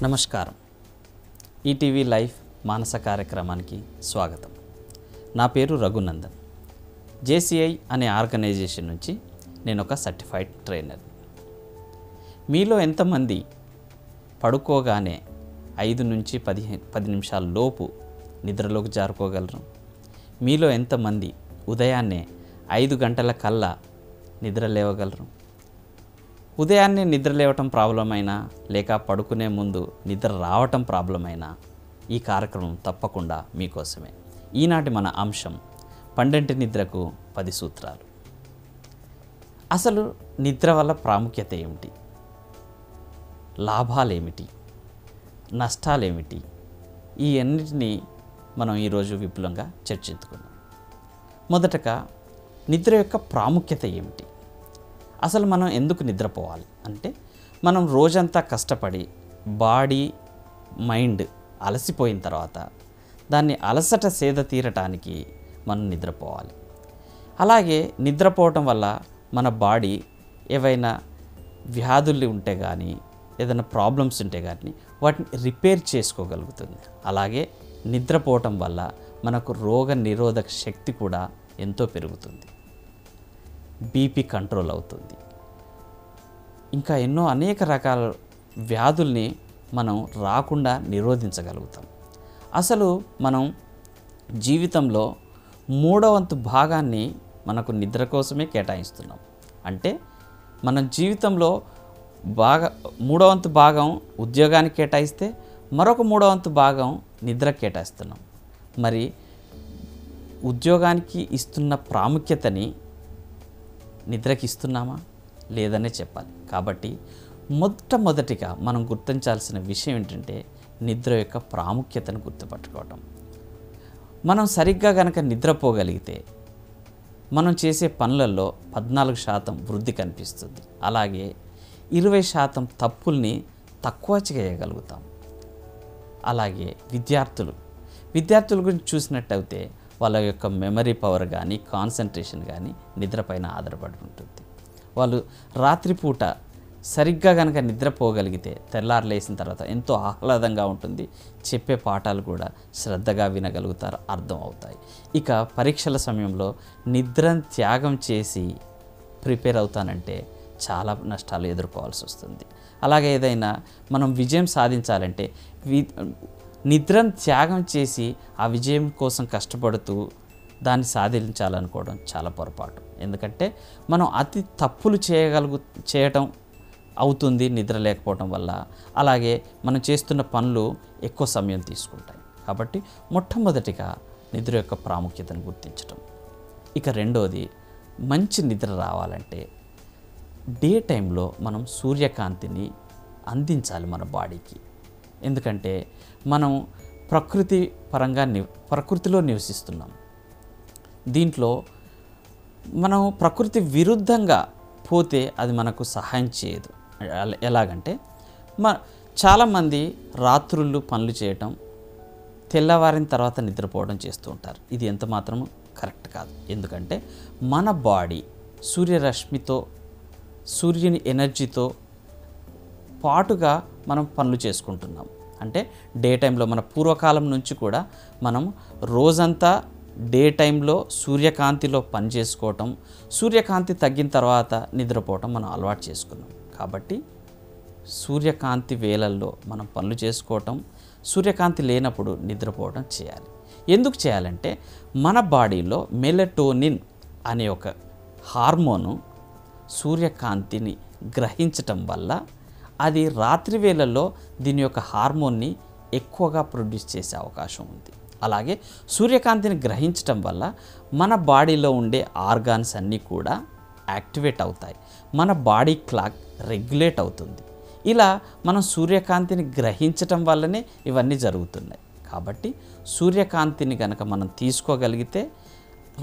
నమస్కారం. ETV life మానస కార్యక్రమానికి స్వాగతం. నా పేరు రఘునందన్. జేసీఐ అనే ఆర్గనైజేషన్ నుంచి నేను ఒక సర్టిఫైడ్ ట్రైనర్. మీలో ఎంతమంది పడుకోగానే 5 నుంచి 10 నిమిషాల లోపు నిద్రలోకి జారుకోగలరు? మీలో ఎంతమంది ఉదయాన్నే 5 గంటల కల్లా నిద్ర లేవగలరు? ఉదయాన్నే నిద్ర లేవటం ప్రాబ్లం అయినా లేక పడుకునే ముందు నిద్ర రావటం ప్రాబ్లం అయినా ఈ కార్యక్రమం తప్పకుండా మీకోసమే. ఈనాటి మన అంశం 12 నిద్రకు 10 సూత్రాలు. అసలు నిద్ర వల్ల ప్రాముఖ్యత ఏమిటి? లాభాలేమిటి? నష్టాలేమిటి? ఈ అన్నిటినీ మనం ఈరోజు విపులంగా చర్చించుకుందాం. మొదటగా నిద్ర యొక్క ప్రాముఖ్యత ఏమిటి? అసలు మనం ఎందుకు నిద్రపోవాలి అంటే, మనం రోజంతా కష్టపడి బాడీ మైండ్ అలసిపోయిన తర్వాత దాన్ని అలసట సేద తీరటానికి మనం నిద్రపోవాలి. అలాగే నిద్రపోవటం వల్ల మన బాడీ ఏవైనా వ్యాధులు ఉంటే కానీ ఏదైనా ప్రాబ్లమ్స్ ఉంటే కానీ వాటిని రిపేర్ చేసుకోగలుగుతుంది. అలాగే నిద్రపోవటం వల్ల మనకు రోగ నిరోధక శక్తి కూడా ఎంతో పెరుగుతుంది. బీపీ కంట్రోల్ అవుతుంది. ఇంకా ఎన్నో అనేక రకాల వ్యాధుల్ని మనం రాకుండా నిరోధించగలుగుతాం. అసలు మనం జీవితంలో 3/4 భాగాన్ని మనకు నిద్ర కోసమే కేటాయిస్తున్నాం. అంటే మన జీవితంలో 3/4 భాగం ఉద్యోగానికి కేటాయిస్తే మరొక 3/4 భాగం నిద్ర కేటాయిస్తున్నాం. మరి ఉద్యోగానికి ఇస్తున్న ప్రాముఖ్యతని నిద్రకి ఇస్తున్నామా లేదనే చెప్పాలి. కాబట్టి మొట్టమొదటిగా మనం గుర్తించాల్సిన విషయం ఏంటంటే నిద్ర యొక్క ప్రాముఖ్యతను గుర్తుపట్టుకోవటం. మనం సరిగ్గా కనుక నిద్రపోగలిగితే మనం చేసే పనులలో 14% వృద్ధి కనిపిస్తుంది. అలాగే 20% తప్పుల్ని తక్కువ చేయగలుగుతాం. అలాగే విద్యార్థుల గురించి చూసినట్టయితే వాళ్ళ యొక్క మెమరీ పవర్ కానీ కాన్సన్ట్రేషన్ కానీ నిద్రపైన ఆధారపడి ఉంటుంది. వాళ్ళు రాత్రిపూట సరిగ్గా కనుక నిద్రపోగలిగితే తెల్లారు లేచిన తర్వాత ఎంతో ఆహ్లాదంగా ఉంటుంది. చెప్పే పాఠాలు కూడా శ్రద్ధగా వినగలుగుతారు, అర్థం అవుతాయి. ఇక పరీక్షల సమయంలో నిద్రను త్యాగం చేసి ప్రిపేర్ అవుతానంటే చాలా నష్టాలు ఎదుర్కోవాల్సి వస్తుంది. అలాగే ఏదైనా మనం విజయం సాధించాలంటే నిద్రను త్యాగం చేసి ఆ విజయం కోసం కష్టపడుతూ దాన్ని సాధించాలనుకోవడం చాలా పొరపాటు. ఎందుకంటే మనం అతి తప్పులు చేయటం అవుతుంది నిద్ర లేకపోవడం వల్ల. అలాగే మనం చేస్తున్న పనులు ఎక్కువ సమయం తీసుకుంటాయి. కాబట్టి మొట్టమొదటిగా నిద్ర యొక్క ప్రాముఖ్యతను గుర్తించటం. ఇక రెండోది, మంచి నిద్ర రావాలంటే డే టైంలో మనం సూర్యకాంతిని అందించాలి మన బాడీకి. ఎందుకంటే మనం ప్రకృతిలో నివసిస్తున్నాం. దీంట్లో మనం ప్రకృతి విరుద్ధంగా పోతే అది మనకు సహాయం చేయదు. ఎలాగంటే చాలామంది రాత్రుళ్ళు పనులు చేయటం, తెల్లవారిన తర్వాత నిద్రపోవడం చేస్తూ ఉంటారు. ఇది ఎంత మాత్రము కరెక్ట్ కాదు. ఎందుకంటే మన బాడీ సూర్యరశ్మితో, సూర్యుని ఎనర్జీతో పాటుగా మనం పనులు చేసుకుంటున్నాం. అంటే డే టైంలో మన పూర్వకాలం నుంచి కూడా మనం రోజంతా డే టైంలో సూర్యకాంతిలో పని చేసుకోవటం, సూర్యకాంతి తగ్గిన తర్వాత నిద్రపోవటం మనం అలవాటు చేసుకున్నాం. కాబట్టి సూర్యకాంతి వేళల్లో మనం పనులు చేసుకోవటం, సూర్యకాంతి లేనప్పుడు నిద్రపోవటం చేయాలి. ఎందుకు చేయాలంటే మన బాడీలో మెలటోనిన్ అనే ఒక హార్మోను సూర్యకాంతిని గ్రహించటం వల్ల అది రాత్రి వేళల్లో దీని యొక్క హార్మోన్ని ఎక్కువగా ప్రొడ్యూస్ చేసే అవకాశం ఉంది. అలాగే సూర్యకాంతిని గ్రహించటం వల్ల మన బాడీలో ఉండే ఆర్గాన్స్ అన్నీ కూడా యాక్టివేట్ అవుతాయి. మన బాడీ క్లాక్ రెగ్యులేట్ అవుతుంది. ఇలా మనం సూర్యకాంతిని గ్రహించటం వల్లనే ఇవన్నీ జరుగుతున్నాయి. కాబట్టి సూర్యకాంతిని కనుక మనం తీసుకోగలిగితే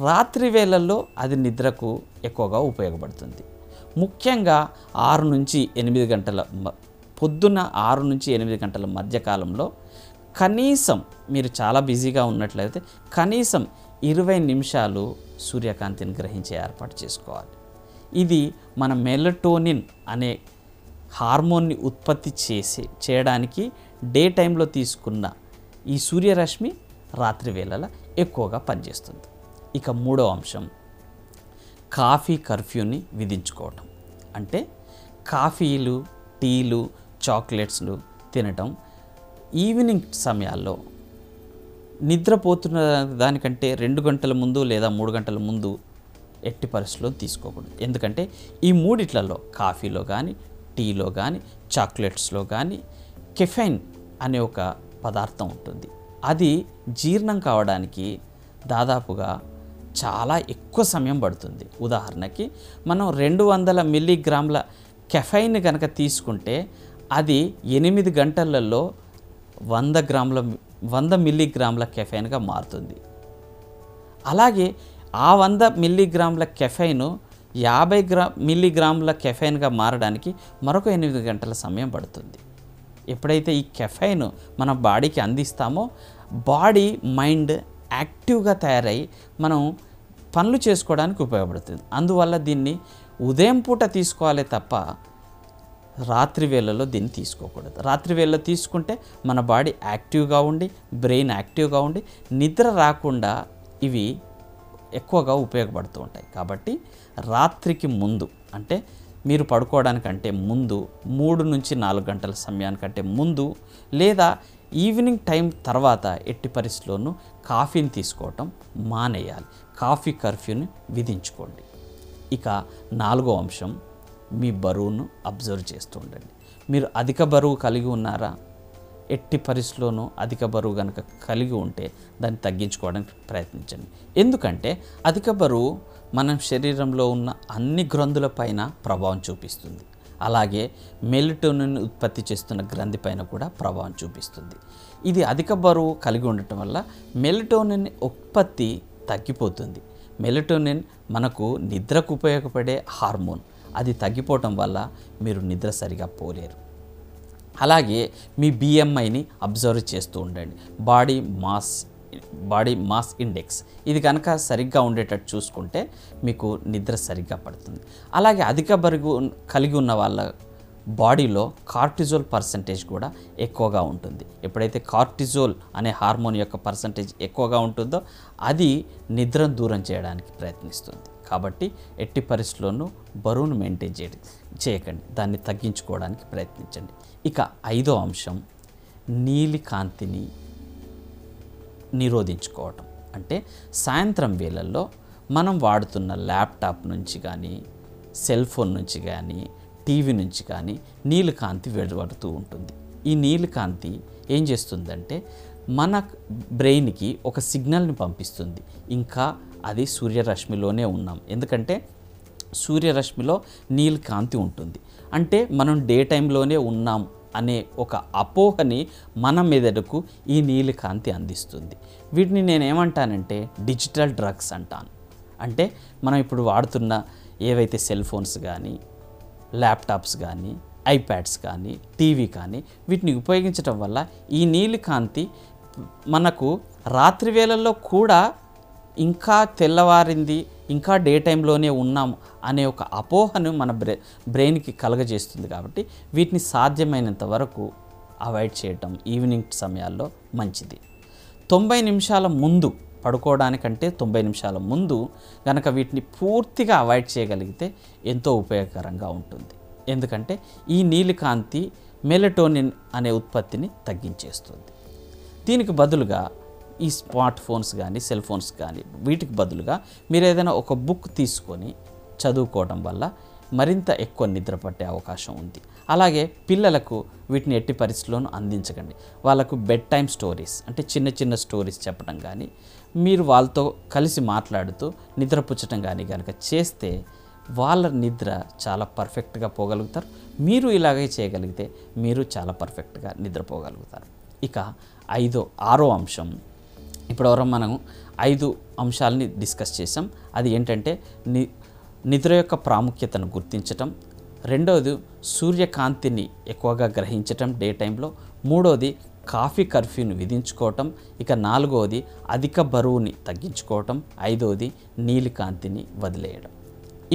రాత్రి వేళల్లో అది నిద్రకు ఎక్కువగా ఉపయోగపడుతుంది. ముఖ్యంగా 6 నుంచి 8 గంటల పొద్దున్న 6 నుంచి 8 గంటల మధ్యకాలంలో కనీసం మీరు చాలా బిజీగా ఉన్నట్లయితే కనీసం 20 నిమిషాలు సూర్యకాంతిని గ్రహించే ఏర్పాటు చేసుకోవాలి. ఇది మన మెలటోనిన్ అనే హార్మోన్ని ఉత్పత్తి చేయడానికి డే టైంలో తీసుకున్న ఈ సూర్యరశ్మి రాత్రి వేళల ఎక్కువగా పనిచేస్తుంది. ఇక మూడో అంశం కాఫీ కర్ఫ్యూని విధించుకోవటం. అంటే కాఫీలు, టీలు, చాక్లెట్స్లు తినటం ఈవినింగ్ సమయాల్లో నిద్రపోతున్న దానికంటే 2 గంటల ముందు లేదా 3 గంటల ముందు ఎట్టి పరిస్థితుల్లో తీసుకోకూడదు. ఎందుకంటే ఈ మూడిట్లలో కాఫీలో కానీ, టీలో కానీ, చాక్లెట్స్లో కానీ కెఫైన్ అనే ఒక పదార్థం ఉంటుంది. అది జీర్ణం కావడానికి దాదాపుగా చాలా ఎక్కువ సమయం పడుతుంది. ఉదాహరణకి మనం 200 మిల్లీగ్రాముల కెఫైన్ కనుక తీసుకుంటే అది 8 గంటలలో 100 మిల్లీగ్రాముల కెఫైన్గా మారుతుంది. అలాగే ఆ 100 మిల్లీగ్రాముల కెఫైన్ 50 మిల్లీగ్రాముల కెఫైన్గా మారడానికి మరొక 8 గంటల సమయం పడుతుంది. ఎప్పుడైతే ఈ కెఫైన్ మన బాడీకి అందిస్తామో బాడీ, మైండ్ యాక్టివ్గా తయారై మనం పనులు చేసుకోవడానికి ఉపయోగపడుతుంది. అందువల్ల దీన్ని ఉదయం పూట తీసుకోవాలి తప్ప రాత్రి వేళల్లో దీన్ని తీసుకోకూడదు. రాత్రి వేళలో తీసుకుంటే మన బాడీ యాక్టివ్గా ఉండి, బ్రెయిన్ యాక్టివ్గా ఉండి నిద్ర రాకుండా ఇవి ఎక్కువగా ఉపయోగపడుతూ ఉంటాయి. కాబట్టి రాత్రికి ముందు, అంటే మీరు పడుకోవడానికంటే ముందు 3 నుంచి 4 గంటల సమయానికంటే ముందు లేదా ఈవినింగ్ టైం తర్వాత ఎట్టి పరిస్థితుల్లోనూ కాఫీని తీసుకోవటం మానేయాలి. కాఫీ కర్ఫ్యూని విధించుకోండి. ఇక 4వ అంశం మీ బరువును అబ్జర్వ్ చేస్తూ ఉండండి. మీరు అధిక బరువు కలిగి ఉన్నారా? ఎట్టి పరిస్థితుల్లోనూ అధిక బరువు కనుక కలిగి ఉంటే దాన్ని తగ్గించుకోవడానికి ప్రయత్నించండి. ఎందుకంటే అధిక బరువు మన శరీరంలో ఉన్న అన్ని గ్రంథులపైన ప్రభావం చూపిస్తుంది. అలాగే మెలటోనిన్ ఉత్పత్తి చేస్తున్న గ్రంథి పైన కూడా ప్రభావం చూపిస్తుంది. ఇది అధిక బరువు కలిగి ఉండటం వల్ల మెలటోనిన్ ఉత్పత్తి తగ్గిపోతుంది. మెలటోనిన్ మనకు నిద్రకు ఉపయోగపడే హార్మోన్. అది తగ్గిపోవటం వల్ల మీరు నిద్ర సరిగా పోలేరు. అలాగే మీ బిఎంఐని అబ్జర్వ్ చేస్తూ ఉండండి. బాడీ మాస్ ఇండెక్స్ ఇది కనుక సరిగ్గా ఉండేటట్టు చూసుకుంటే మీకు నిద్ర సరిగ్గా పడుతుంది. అలాగే అధిక బరువు కలిగి ఉన్న వాళ్ళ బాడీలో కార్టిజోల్ పర్సంటేజ్ కూడా ఎక్కువగా ఉంటుంది. ఎప్పుడైతే కార్టిజోల్ అనే హార్మోన్ యొక్క పర్సంటేజ్ ఎక్కువగా ఉంటుందో అది నిద్రను దూరం చేయడానికి ప్రయత్నిస్తుంది. కాబట్టి ఎట్టి పరిస్థితుల్లోనూ బరువును మెయింటైన్ చేయకండి, దాన్ని తగ్గించుకోవడానికి ప్రయత్నించండి. ఇక 5వ అంశం నీలి కాంతిని నిరోధించుకోవటం. అంటే సాయంత్రం వేళల్లో మనం వాడుతున్న ల్యాప్టాప్ నుంచి కానీ, సెల్ ఫోన్ నుంచి కానీ, టీవీ నుంచి కానీ నీలికాంతి వెలువడుతూ ఉంటుంది. ఈ నీలికాంతి ఏం చేస్తుందంటే మన బ్రెయిన్కి ఒక సిగ్నల్ని పంపిస్తుంది. ఇంకా అది సూర్యరశ్మిలోనే ఉన్నాం. ఎందుకంటే సూర్యరశ్మిలో నీలికాంతి ఉంటుంది. అంటే మనం డే టైంలోనే ఉన్నాం అనే ఒక అపోహని మన మెదడుకు ఈ నీలికాంతి అందిస్తుంది. వీటిని నేనేమంటానంటే డిజిటల్ డ్రగ్స్ అంటాను. అంటే మనం ఇప్పుడు వాడుతున్న ఏవైతే సెల్ ఫోన్స్ కానీ, ల్యాప్టాప్స్ కానీ, ఐప్యాడ్స్ కానీ, టీవీ కానీ వీటిని ఉపయోగించడం వల్ల ఈ నీలికాంతి మనకు రాత్రి వేళల్లో కూడా ఇంకా తెల్లవారింది, ఇంకా డే టైంలోనే ఉన్నాం అనే ఒక అపోహను మన బ్రెయిన్కి కలగజేస్తుంది. కాబట్టి వీటిని సాధ్యమైనంత వరకు అవాయిడ్ చేయటం ఈవినింగ్ సమయాల్లో మంచిది. 90 నిమిషాల ముందు పడుకోవడానికంటే 90 నిమిషాల ముందు కనుక వీటిని పూర్తిగా అవాయిడ్ చేయగలిగితే ఎంతో ఉపయోగకరంగా ఉంటుంది. ఎందుకంటే ఈ నీలికాంతి మెలటోనిన్ అనే ఉత్పత్తిని తగ్గించేస్తుంది. దీనికి బదులుగా ఈ స్మార్ట్ ఫోన్స్ కానీ, సెల్ ఫోన్స్ కానీ వీటికి బదులుగా మీరు ఏదైనా ఒక బుక్ తీసుకొని చదువుకోవడం వల్ల మరింత ఎక్కువ నిద్ర పట్టే అవకాశం ఉంది. అలాగే పిల్లలకు వీటిని ఎట్టి పరిస్థితుల్లోనూ అందించకండి. వాళ్ళకు బెడ్ టైమ్ స్టోరీస్ అంటే చిన్న చిన్న స్టోరీస్ చెప్పడం కానీ, మీరు వాళ్ళతో కలిసి మాట్లాడుతూ నిద్రపుచ్చటం కానీ కనుక చేస్తే వాళ్ళ నిద్ర చాలా పర్ఫెక్ట్గా పోగలుగుతారు. మీరు ఇలాగే చేయగలిగితే మీరు చాలా పర్ఫెక్ట్గా నిద్రపోగలుగుతారు. ఇక 6వ అంశం, ఇప్పటివరకు మనం 5 అంశాలని డిస్కస్ చేసాం. అది ఏంటంటే నిద్ర యొక్క ప్రాముఖ్యతను గుర్తించటం, రెండవది సూర్యకాంతిని ఎక్కువగా గ్రహించటం డే టైంలో, మూడవది కాఫీ కర్ఫ్యూని విధించుకోవటం, ఇక 4వది అధిక బరువుని తగ్గించుకోవటం, 5వది నీలికాంతిని వదిలేయడం.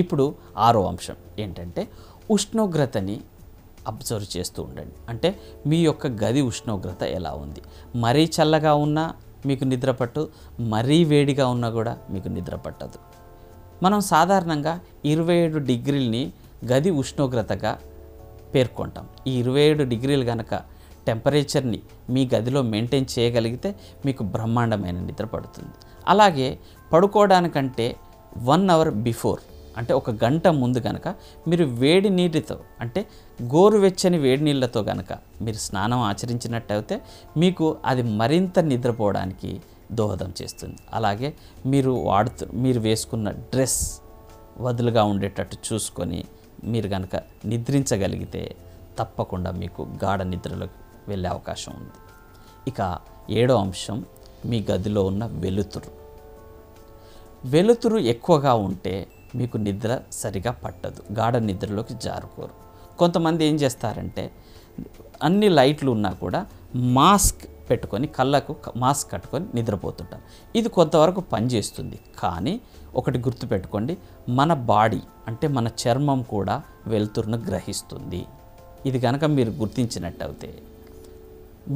ఇప్పుడు 6వ అంశం ఏంటంటే ఉష్ణోగ్రతని అబ్జర్వ్ చేస్తూ ఉండండి. అంటే మీ యొక్క గది ఉష్ణోగ్రత ఎలా ఉంది. మరీ చల్లగా ఉన్నా మీకు నిద్ర పట్టదు, మరీ వేడిగా ఉన్నా కూడా మీకు నిద్ర పట్టదు. మనం సాధారణంగా 27 డిగ్రీలని గది ఉష్ణోగ్రతగా పేర్కొంటాం. ఈ 27 డిగ్రీలు కనుక టెంపరేచర్ని మీ గదిలో మెయింటైన్ చేయగలిగితే మీకు బ్రహ్మాండమైన నిద్ర పడుతుంది. అలాగే పడుకోవడానికంటే 1 అవర్ బిఫోర్, అంటే ఒక గంట ముందు కనుక మీరు వేడి నీటితో, అంటే గోరువెచ్చని వేడి నీళ్ళతో కనుక మీరు స్నానం ఆచరించినట్టయితే మీకు అది మరింత నిద్రపోవడానికి దోహదం చేస్తుంది. అలాగే మీరు వేసుకున్న డ్రెస్ వదులుగా ఉండేటట్టు చూసుకొని మీరు కనుక నిద్రించగలిగితే తప్పకుండా మీకు గాఢ నిద్రలోకి వెళ్ళే అవకాశం ఉంది. ఇక 7వ అంశం, మీ గదిలో ఉన్న వెలుతురు ఎక్కువగా ఉంటే మీకు నిద్ర సరిగా పట్టదు, గాఢ నిద్రలోకి జారుకోరు. కొంతమంది ఏం చేస్తారంటే అన్ని లైట్లు ఉన్నా కూడా మాస్క్ పెట్టుకొని, కళ్ళకు మాస్క్ కట్టుకొని నిద్రపోతుంటారు. ఇది కొంతవరకు పనిచేస్తుంది. కానీ ఒకటి గుర్తుపెట్టుకోండి, మన బాడీ అంటే మన చర్మం కూడా వెలుతురును గ్రహిస్తుంది. ఇది కనుక మీరు గుర్తించినట్టయితే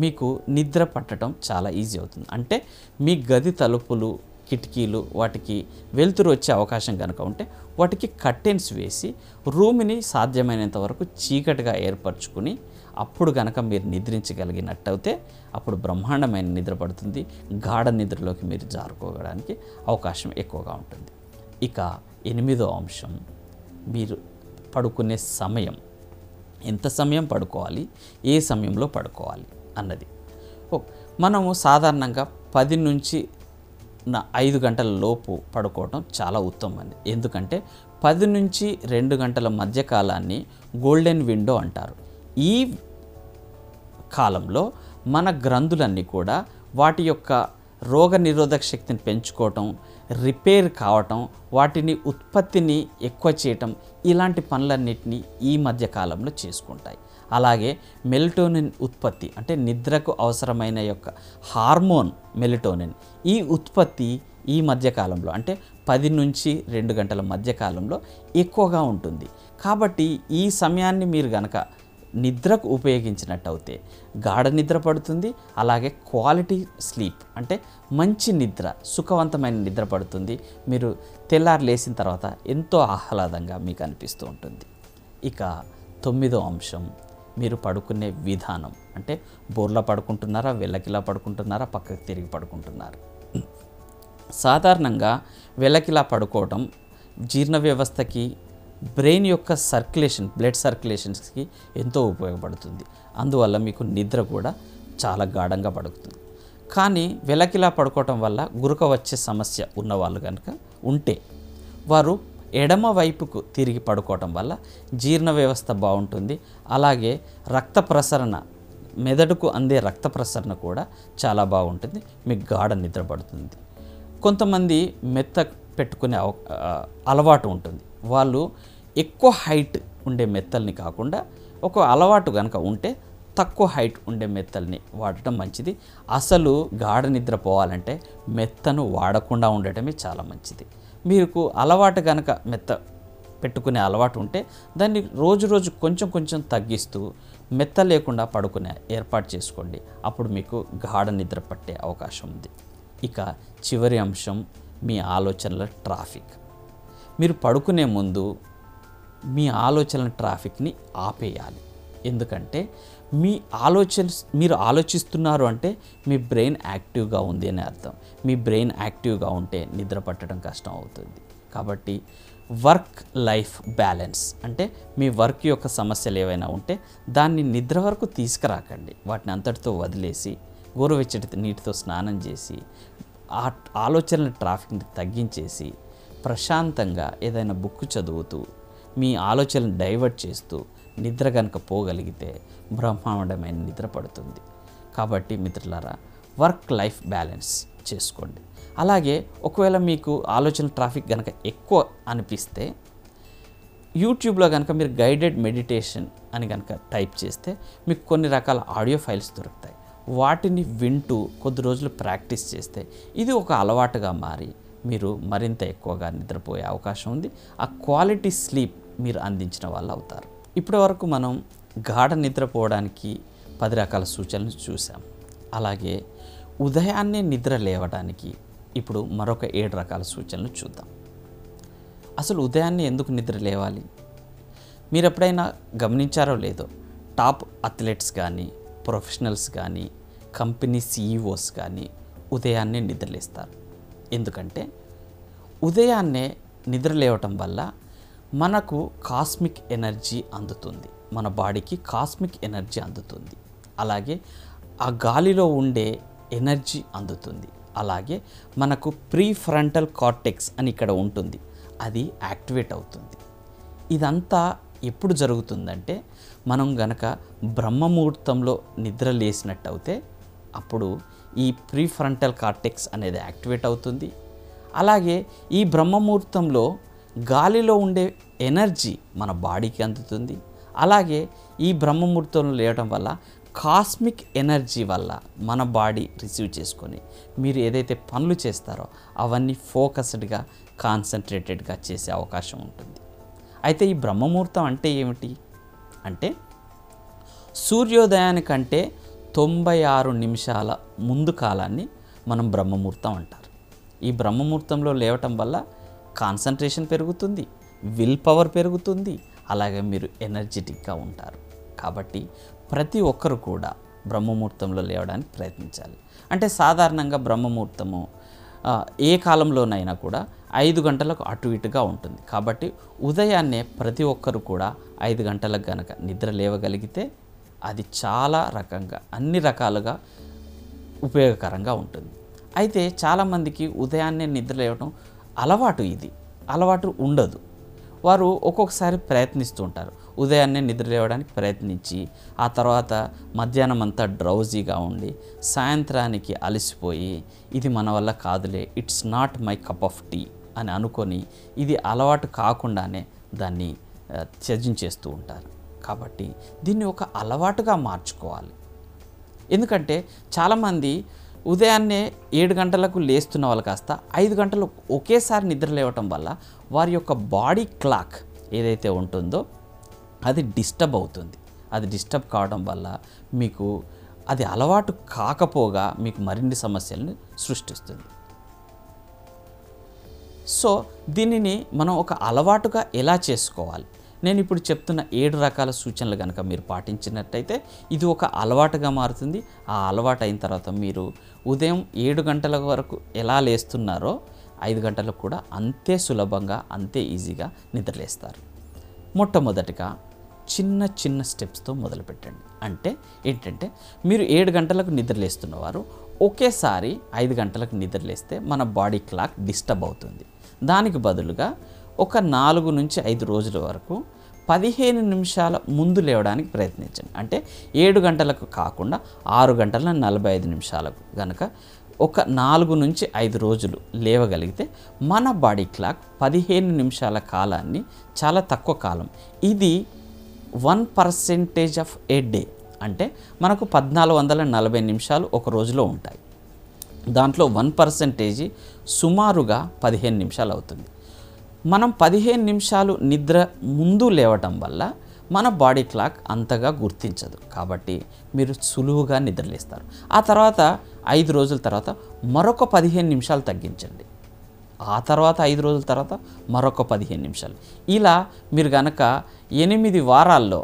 మీకు నిద్ర పట్టడం చాలా ఈజీ అవుతుంది. అంటే మీ గది తలుపులు, కిటికీలు వాటికి వెలుతురు వచ్చే అవకాశం కనుక ఉంటే వాటికి కర్టెన్స్ వేసి రూమ్ని సాధ్యమైనంత వరకు చీకటిగా ఏర్పరచుకుని అప్పుడు కనుక మీరు నిద్రించగలిగినట్టయితే అప్పుడు బ్రహ్మాండమైన నిద్ర పడుతుంది. గాఢ నిద్రలోకి మీరు జారుకోవడానికి అవకాశం ఎక్కువగా ఉంటుంది. ఇక 8వ అంశం, మీరు పడుకునే సమయం. ఎంత సమయం పడుకోవాలి, ఏ సమయంలో పడుకోవాలి అన్నది. మనము సాధారణంగా 10 నుంచి 5 గంటల లోపు పడుకోవడం చాలా ఉత్తమం. ఎందుకంటే 10 నుంచి 2 గంటల మధ్య కాలాన్ని గోల్డెన్ విండో అంటారు. ఈ కాలంలో మన గ్రంథులన్నీ కూడా వాటి యొక్క రోగ నిరోధక శక్తిని పెంచుకోవటం, రిపేర్ కావటం, వాటిని ఉత్పత్తిని ఎక్కువ చేయటం, ఇలాంటి పనులన్నింటినీ ఈ మధ్య కాలంలో చేసుకుంటాయి. అలాగే మెలటోనిన్ ఉత్పత్తి, అంటే నిద్రకు అవసరమైన యొక్క హార్మోన్ మెలటోనిన్, ఈ ఉత్పత్తి ఈ మధ్యకాలంలో అంటే 10 నుంచి 2 గంటల మధ్యకాలంలో ఎక్కువగా ఉంటుంది. కాబట్టి ఈ సమయాన్ని మీరు గనక నిద్రకు ఉపయోగించినట్టయితే గాఢ నిద్ర పడుతుంది. అలాగే క్వాలిటీ స్లీప్, అంటే మంచి నిద్ర, సుఖవంతమైన నిద్ర పడుతుంది. మీరు తెల్లారి లేచిన తర్వాత ఎంతో ఆహ్లాదంగా మీకు అనిపిస్తూ ఉంటుంది. ఇక 9వ అంశం, మీరు పడుకునే విధానం. అంటే బోర్లా పడుకుంటున్నారా, వెల్లకిలా పడుకుంటున్నారా, పక్కకు తిరిగి పడుకుంటున్నారా. సాధారణంగా వెల్లకిలా పడుకోవటం జీర్ణ వ్యవస్థకి, బ్రెయిన్ యొక్క సర్క్యులేషన్, బ్లడ్ సర్క్యులేషన్స్కి ఎంతో ఉపయోగపడుతుంది. అందువల్ల మీకు నిద్ర కూడా చాలా గాఢంగా పడుతుంది. కానీ వెల్లకిలా పడుకోవటం వల్ల గురక వచ్చే సమస్య ఉన్నవాళ్ళు కనుక ఉంటే వారు ఎడమ వైపుకు తిరిగి పడుకోవటం వల్ల జీర్ణ వ్యవస్థ బాగుంటుంది. అలాగే రక్త ప్రసరణ, మెదడుకు అందే రక్త ప్రసరణ కూడా చాలా బాగుంటుంది. మీకు గాఢ నిద్ర పడుతుంది. కొంతమంది మెత్త పెట్టుకునే అలవాటు ఉంటుంది. వాళ్ళు ఎక్కువ హైట్ ఉండే మెత్తల్ని కాకుండా ఒక అలవాటు కనుక ఉంటే తక్కువ హైట్ ఉండే మెత్తల్ని వాడటం మంచిది. అసలు గాఢ నిద్ర పోవాలంటే మెత్తను వాడకుండా ఉండటమే చాలా మంచిది. మీకు అలవాటు కనుక మెత్త పెట్టుకునే అలవాటు ఉంటే దాన్ని రోజు రోజు కొంచెం కొంచెం తగ్గిస్తూ మెత్త లేకుండా పడుకునే ఏర్పాటు చేసుకోండి. అప్పుడు మీకు గాఢ నిద్ర పట్టే అవకాశం ఉంది. ఇక చివరి అంశం, మీ ఆలోచనల ట్రాఫిక్. మీరు పడుకునే ముందు మీ ఆలోచనల ట్రాఫిక్ని ఆపేయాలి. ఎందుకంటే మీరు ఆలోచిస్తున్నారు అంటే మీ బ్రెయిన్ యాక్టివ్గా ఉంది అని అర్థం. మీ బ్రెయిన్ యాక్టివ్గా ఉంటే నిద్ర పట్టడం కష్టం అవుతుంది. కాబట్టి వర్క్ లైఫ్ బ్యాలెన్స్, అంటే మీ వర్క్ యొక్క సమస్యలు ఏవైనా ఉంటే దాన్ని నిద్ర వరకు తీసుకురాకండి. వాటిని అంతటితో వదిలేసి గోరువెచ్చటి నీటితో స్నానం చేసి ఆ ఆలోచనల ట్రాఫిక్ని తగ్గించేసి ప్రశాంతంగా ఏదైనా బుక్ చదువుతూ మీ ఆలోచనలు డైవర్ట్ చేస్తూ నిద్ర కనుక పోగలిగితే బ్రహ్మాండమైన నిద్ర పడుతుంది. కాబట్టి మిత్రులారా, వర్క్ లైఫ్ బ్యాలెన్స్ చేసుకోండి. అలాగే ఒకవేళ మీకు ఆలోచన ట్రాఫిక్ కనుక ఎక్కువ అనిపిస్తే యూట్యూబ్లో కనుక మీరు గైడెడ్ మెడిటేషన్ అని కనుక టైప్ చేస్తే మీకు కొన్ని రకాల ఆడియో ఫైల్స్ దొరుకుతాయి. వాటిని వింటూ కొద్ది రోజులు ప్రాక్టీస్ చేస్తే ఇది ఒక అలవాటుగా మారి మీరు మరింత ఎక్కువగా నిద్రపోయే అవకాశం ఉంది. ఆ క్వాలిటీ స్లీప్ మీరు అందించిన వాళ్ళు అవుతారు. ఇప్పటి వరకు మనం గాఢ నిద్రపోవడానికి 10 రకాల సూచనలు చూసాం. అలాగే ఉదయాన్నే నిద్ర లేవడానికి ఇప్పుడు మరొక 7 రకాల సూచనలు చూద్దాం. అసలు ఉదయాన్నే ఎందుకు నిద్ర లేవాలి? మీరు ఎప్పుడైనా గమనించారో లేదో, టాప్ అథ్లెట్స్ కానీ, ప్రొఫెషనల్స్ కానీ, కంపెనీ సీఈఓస్ కానీ ఉదయాన్నే నిద్రలేస్తారు. ఎందుకంటే ఉదయాన్నే నిద్ర లేవటం వల్ల మనకు కాస్మిక్ ఎనర్జీ అందుతుంది, మన బాడీకి కాస్మిక్ ఎనర్జీ అందుతుంది. అలాగే ఆ గాలిలో ఉండే ఎనర్జీ అందుతుంది. అలాగే మనకు ప్రీ ఫ్రంటల్ కార్టెక్స్ అని ఇక్కడ ఉంటుంది, అది యాక్టివేట్ అవుతుంది. ఇదంతా ఎప్పుడు జరుగుతుందంటే మనం గనక బ్రహ్మముహూర్తంలో నిద్ర లేసినట్టయితే అప్పుడు ఈ ప్రీ ఫ్రంటల్ కార్టెక్స్ అనేది యాక్టివేట్ అవుతుంది. అలాగే ఈ బ్రహ్మముహూర్తంలో గాలిలో ఉండే ఎనర్జీ మన బాడీకి అందుతుంది. అలాగే ఈ బ్రహ్మముహూర్తంలో లేవడం వల్ల కాస్మిక్ ఎనర్జీ వల్ల మన బాడీ రిసీవ్ చేసుకొని మీరు ఏదైతే పనులు చేస్తారో అవన్నీ ఫోకస్డ్గా, కాన్సన్ట్రేటెడ్గా చేసే అవకాశం ఉంటుంది. అయితే ఈ బ్రహ్మముహూర్తం అంటే ఏమిటి అంటే సూర్యోదయానికంటే 96 నిమిషాల ముందు కాలాన్ని మనం బ్రహ్మముహూర్తం అంటారు. ఈ బ్రహ్మముహూర్తంలో లేవటం వల్ల కాన్సన్ట్రేషన్ పెరుగుతుంది, విల్ పవర్ పెరుగుతుంది, అలాగే మీరు ఎనర్జెటిక్గా ఉంటారు. కాబట్టి ప్రతి ఒక్కరు కూడా బ్రహ్మముహూర్తంలో లేవడానికి ప్రయత్నించాలి. అంటే సాధారణంగా బ్రహ్మముహూర్తము ఏ కాలంలోనైనా కూడా 5 గంటలకు అటు ఇటుగా ఉంటుంది. కాబట్టి ఉదయాన్నే ప్రతి ఒక్కరు కూడా 5 గంటలకు గనక నిద్ర లేవగలిగితే అది చాలా రకంగా, అన్ని రకాలుగా ఉపయోగకరంగా ఉంటుంది. అయితే చాలామందికి ఉదయాన్నే నిద్ర లేవడం అలవాటు, ఇది అలవాటు ఉండదు. వారు ఒక్కొక్కసారి ప్రయత్నిస్తూ ఉంటారు, ఉదయాన్నే నిద్ర లేవడానికి ప్రయత్నించి ఆ తర్వాత మధ్యాహ్నం అంతా డ్రౌజీగా ఉండి సాయంత్రానికి అలసిపోయి ఇది మన వల్ల కాదులే, it's not my cup of tea అని అనుకొని ఇది అలవాటు కాకుండానే దాన్ని త్యజించేస్తూ ఉంటారు. కాబట్టి దీన్ని ఒక అలవాటుగా మార్చుకోవాలి. ఎందుకంటే చాలామంది ఉదయాన్నే 7 గంటలకు లేస్తున్న వాళ్ళు కాస్త 5 గంటలు ఒకేసారి నిద్ర లేవటం వల్ల వారి యొక్క బాడీ క్లాక్ ఏదైతే ఉంటుందో అది డిస్టర్బ్ అవుతుంది. అది డిస్టర్బ్ కావడం వల్ల మీకు అది అలవాటు కాకపోగా మీకు మరిన్ని సమస్యలను సృష్టిస్తుంది. సో దీనిని మనం ఒక అలవాటుగా ఎలా చేసుకోవాలి? నేను ఇప్పుడు చెప్తున్న 7 రకాల సూచనలు కనుక మీరు పాటించినట్టయితే ఇది ఒక అలవాటుగా మారుతుంది. ఆ అలవాటు అయిన తర్వాత మీరు ఉదయం 7 గంటల వరకు ఎలా లేస్తున్నారో 5 గంటలకు కూడా అంతే సులభంగా, అంతే ఈజీగా నిద్రలేస్తారు. మొట్టమొదటిగా చిన్న చిన్న స్టెప్స్తో మొదలుపెట్టండి. అంటే ఏంటంటే మీరు 7 గంటలకు నిద్రలేస్తున్నవారు ఒకేసారి 5 గంటలకు నిద్రలేస్తే మన బాడీ క్లాక్ డిస్టర్బ్ అవుతుంది. దానికి బదులుగా ఒక 4 నుంచి 5 రోజుల వరకు 15 నిమిషాల ముందు లేవడానికి ప్రయత్నించండి. అంటే 7 గంటలకు కాకుండా 6 గంటల 45 నిమిషాలకు కనుక ఒక 4 నుంచి 5 రోజులు లేవగలిగితే మన బాడీ క్లాక్ 15 నిమిషాల కాలాన్ని, చాలా తక్కువ కాలం, ఇది 1% ఆఫ్ ఏ డే, అంటే మనకు 1440 నిమిషాలు ఒక రోజులో ఉంటాయి. దాంట్లో 1% సుమారుగా 15 నిమిషాలు అవుతుంది. మనం 15 నిమిషాలు నిద్ర ముందు లేవటం వల్ల మన బాడీ క్లాక్ అంతగా గుర్తించదు. కాబట్టి మీరు సులువుగా నిద్రలేస్తారు. ఆ తర్వాత 5 రోజుల తర్వాత మరొక 15 నిమిషాలు తగ్గించండి. ఆ తర్వాత 5 రోజుల తర్వాత మరొక 15 నిమిషాలు. ఇలా మీరు కనుక 8 వారాల్లో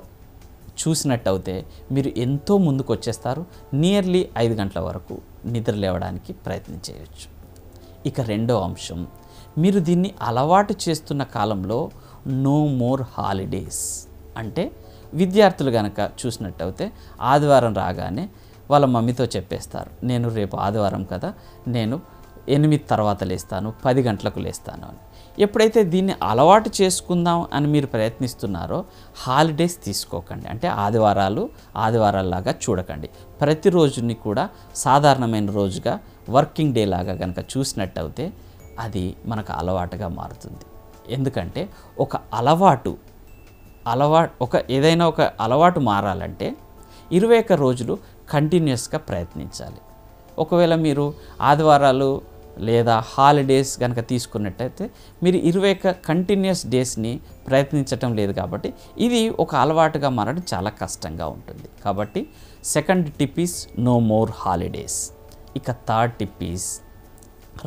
చూసినట్టయితే మీరు ఎంతో ముందుకు వచ్చేస్తారు. నియర్లీ 5 గంటల వరకు నిద్ర లేవడానికి ప్రయత్నం చేయవచ్చు. ఇక రెండో అంశం, మీరు దీన్ని అలవాటు చేస్తున్న కాలంలో నో మోర్ హాలిడేస్. అంటే విద్యార్థులు కనుక చూసినట్టయితే ఆదివారం రాగానే వాళ్ళ మమ్మీతో చెప్పేస్తారు, నేను రేపు ఆదివారం కదా, నేను 8 తర్వాత లేస్తాను, 10 గంటలకు లేస్తాను అని. ఎప్పుడైతే దీన్ని అలవాటు చేసుకుందాం అని మీరు ప్రయత్నిస్తున్నారో హాలిడేస్ తీసుకోకండి. అంటే ఆదివారాల్లాగా చూడకండి. ప్రతిరోజుని కూడా సాధారణమైన రోజుగా, వర్కింగ్ డే లాగా కనుక చూసినట్టయితే అది మనకు అలవాటుగా మారుతుంది. ఎందుకంటే ఏదైనా ఒక అలవాటు మారాలంటే 21 రోజులు కంటిన్యూస్గా ప్రయత్నించాలి. ఒకవేళ మీరు ఆదివారాలు లేదా హాలిడేస్ కనుక తీసుకున్నట్టయితే మీరు 21 కంటిన్యూస్ డేస్ని ప్రయత్నించటం లేదు కాబట్టి ఇది ఒక అలవాటుగా మారడం చాలా కష్టంగా ఉంటుంది. కాబట్టి second tip is no more holidays. ఇక third tip is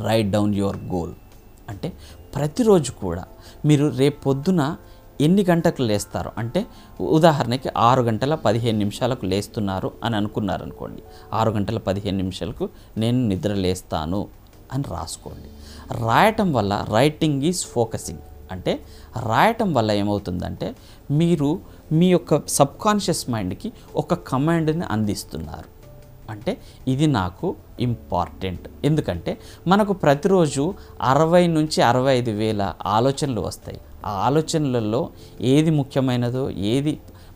write down your goal. అంటే ప్రతిరోజు కూడా మీరు రేపు పొద్దున ఎన్ని గంటలకు లేస్తారో, అంటే ఉదాహరణకి 6 గంటల 15 నిమిషాలకు లేస్తున్నారు అని అనుకున్నారనుకోండి, 6 గంటల 15 నిమిషాలకు నేను నిద్ర లేస్తాను అని రాసుకోండి. రాయటం వల్ల రైటింగ్ ఈజ్ ఫోకసింగ్. అంటే రాయటం వల్ల ఏమవుతుందంటే మీరు మీ యొక్క సబ్కాన్షియస్ మైండ్కి ఒక కమాండ్ని అందిస్తున్నారు. అంటే ఇది నాకు ఇంపార్టెంట్. ఎందుకంటే మనకు ప్రతిరోజు 60 నుంచి 65 వేల ఆలోచనలు వస్తాయి. ఆ ఆలోచనలలో ఏది ముఖ్యమైనదో ఏది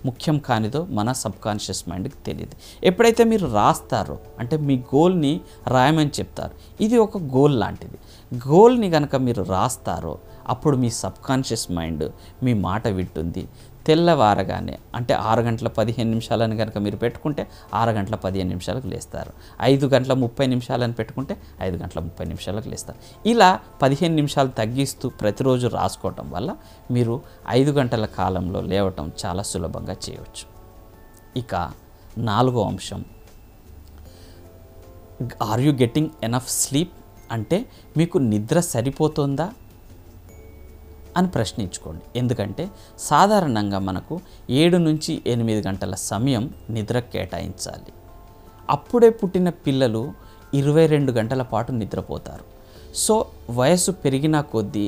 ముఖ్యం కానిదో మన సబ్కాన్షియస్ మైండ్కి తెలియదు. ఎప్పుడైతే మీరు రాస్తారో, అంటే మీ గోల్ని రాయమని చెప్తారు, ఇది ఒక గోల్ లాంటిది. గోల్ని కనుక మీరు రాస్తారో అప్పుడు మీ సబ్కాన్షియస్ మైండ్ మీ మాట వింటుంది. తెల్లవారగానే అంటే 6 గంటల 15 నిమిషాలని కనుక మీరు పెట్టుకుంటే 6 గంటల 15 నిమిషాలకు లేస్తారు. 5 గంటల 30 నిమిషాలని పెట్టుకుంటే 5 గంటల 30 నిమిషాలకు లేస్తారు. ఇలా 15 నిమిషాలు తగ్గిస్తూ ప్రతిరోజు రాసుకోవటం వల్ల మీరు 5 గంటల కాలంలో లేవటం చాలా సులభంగా చేయవచ్చు. ఇక 4వ అంశం, are you getting enough sleep? అంటే మీకు నిద్ర సరిపోతుందా అని ప్రశ్నించుకోండి. ఎందుకంటే సాధారణంగా మనకు 7 నుంచి 8 గంటల సమయం నిద్ర కేటాయించాలి. అప్పుడే పుట్టిన పిల్లలు 22 గంటల పాటు నిద్రపోతారు. సో వయసు పెరిగిన కొద్దీ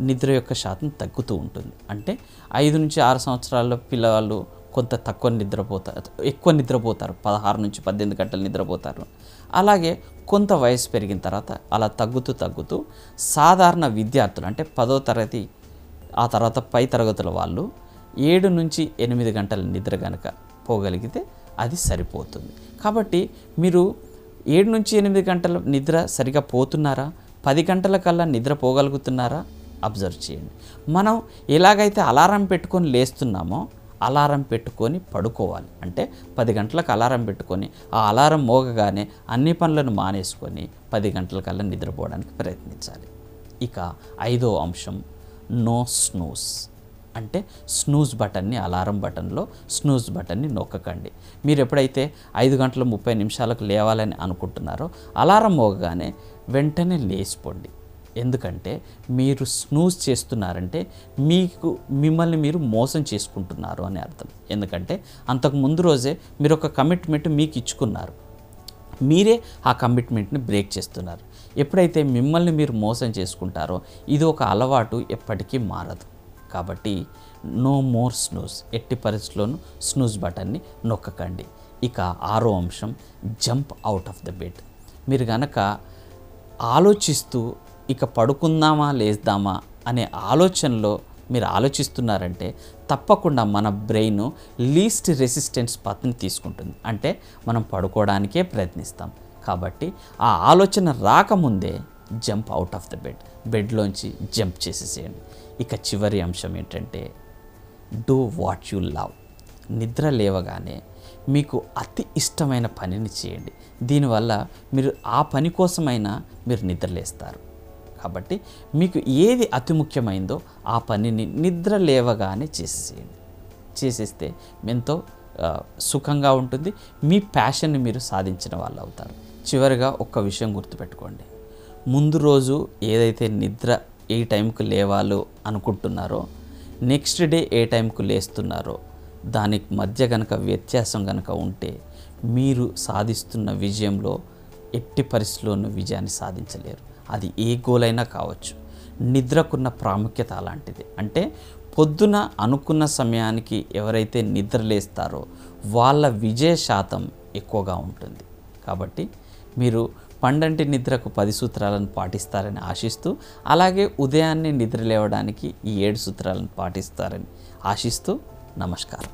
నిద్ర యొక్క శాతం తగ్గుతూ ఉంటుంది. అంటే 5 నుంచి 6 సంవత్సరాల పిల్లవాళ్ళు కొంత తక్కువ నిద్రపోతారు, ఎక్కువ నిద్రపోతారు, 16 నుంచి 18 గంటలు నిద్రపోతారు. అలాగే కొంత వయసు పెరిగిన తర్వాత అలా తగ్గుతూ సాధారణ విద్యార్థులు అంటే 10వ తరగతి ఆ తర్వాత పై తరగతుల వాళ్ళు 7 నుంచి 8 గంటల నిద్ర కనుక పోగలిగితే అది సరిపోతుంది. కాబట్టి మీరు 7 నుంచి 8 గంటల నిద్ర సరిగా పోతున్నారా, 10 గంటల కల్లా నిద్ర పోగలుగుతున్నారా అబ్జర్వ్ చేయండి. మనం ఎలాగైతే అలారం పెట్టుకొని లేస్తున్నామో అలారం పెట్టుకొని పడుకోవాలి. అంటే 10 గంటలకు అలారం పెట్టుకొని ఆ అలారం మోగగానే అన్ని పనులను మానేసుకొని 10 గంటల కల్లా నిద్రపోవడానికి ప్రయత్నించాలి. ఇక 5వ అంశం, నో స్నూస్. అంటే స్నూజ్ బటన్ని, అలారం బటన్లో స్నూజ్ బటన్ని నొక్కకండి. మీరు ఎప్పుడైతే 5 గంటల 30 నిమిషాలకు లేవాలని అనుకుంటున్నారో అలారం మోగగానే వెంటనే లేచిపోండి. ఎందుకంటే మీరు స్నూజ్ చేస్తున్నారంటే మిమ్మల్ని మీరు మోసం చేసుకుంటున్నారు అని అర్థం. ఎందుకంటే అంతకు ముందు రోజే మీరు ఒక కమిట్మెంట్ మీకు ఇచ్చుకున్నారు, మీరే ఆ కమిట్మెంట్ని బ్రేక్ చేస్తున్నారు. ఎప్పుడైతే మిమ్మల్ని మీరు మోసం చేసుకుంటారో ఇది ఒక అలవాటు, ఎప్పటికీ మారదు. కాబట్టి నో మోర్ స్నూజ్. ఎట్టి పరిస్థితుల్లోనూ స్నూజ్ బటన్ని నొక్కకండి. ఇక 6వ అంశం, jump out of the bed. మీరు కనుక ఆలోచిస్తూ ఇక పడుకుందామా లేద్దామా అనే ఆలోచనలో మీరు ఆలోచిస్తున్నారంటే తప్పకుండా మన బ్రెయిన్ లీస్ట్ రెసిస్టెన్స్ పత్ని తీసుకుంటుంది. అంటే మనం పడుకోవడానికే ప్రయత్నిస్తాం. కాబట్టి ఆ ఆలోచన రాకముందే జంప్ అవుట్ ఆఫ్ ద బెడ్లోంచి జంప్ చేసేసేయండి. ఇక చివరి అంశం ఏంటంటే డూ వాట్ యు లవ్. నిద్ర లేవగానే మీకు అతి ఇష్టమైన పనిని చేయండి. దీనివల్ల మీరు ఆ పని కోసమైనా మీరు నిద్రలేస్తారు. కాబట్టి మీకు ఏది అతి ముఖ్యమైందో ఆ పనిని నిద్ర లేవగానే చేసేసేయండి. చేసేస్తే ఎంతో సుఖంగా ఉంటుంది. మీ ప్యాషన్ని మీరు సాధించిన వాళ్ళు అవుతారు. చివరిగా ఒక్క విషయం గుర్తుపెట్టుకోండి, ముందు రోజు ఏదైతే నిద్ర ఏ టైంకు లేవాలో అనుకుంటున్నారో నెక్స్ట్ డే ఏ టైంకు లేస్తున్నారో దానికి మధ్య కనుక వ్యత్యాసం కనుక ఉంటే మీరు సాధిస్తున్న విజయంలో ఎట్టి పరిస్థితుల్లోనూ విజయాన్ని సాధించలేరు. అది ఏ గోల్ అయినా కావచ్చు. నిద్రకున్న ప్రాముఖ్యత అలాంటిది. అంటే పొద్దున అనుకున్న సమయానికి ఎవరైతే నిద్రలేస్తారో వాళ్ళ విజయ శాతం ఎక్కువగా ఉంటుంది. కాబట్టి మీరు పండంటి నిద్రకు 10 సూత్రాలను పాటిస్తారని ఆశిస్తూ, అలాగే ఉదయాన్నే నిద్ర లేవడానికి ఈ 7 సూత్రాలను పాటిస్తారని ఆశిస్తూ నమస్కారం.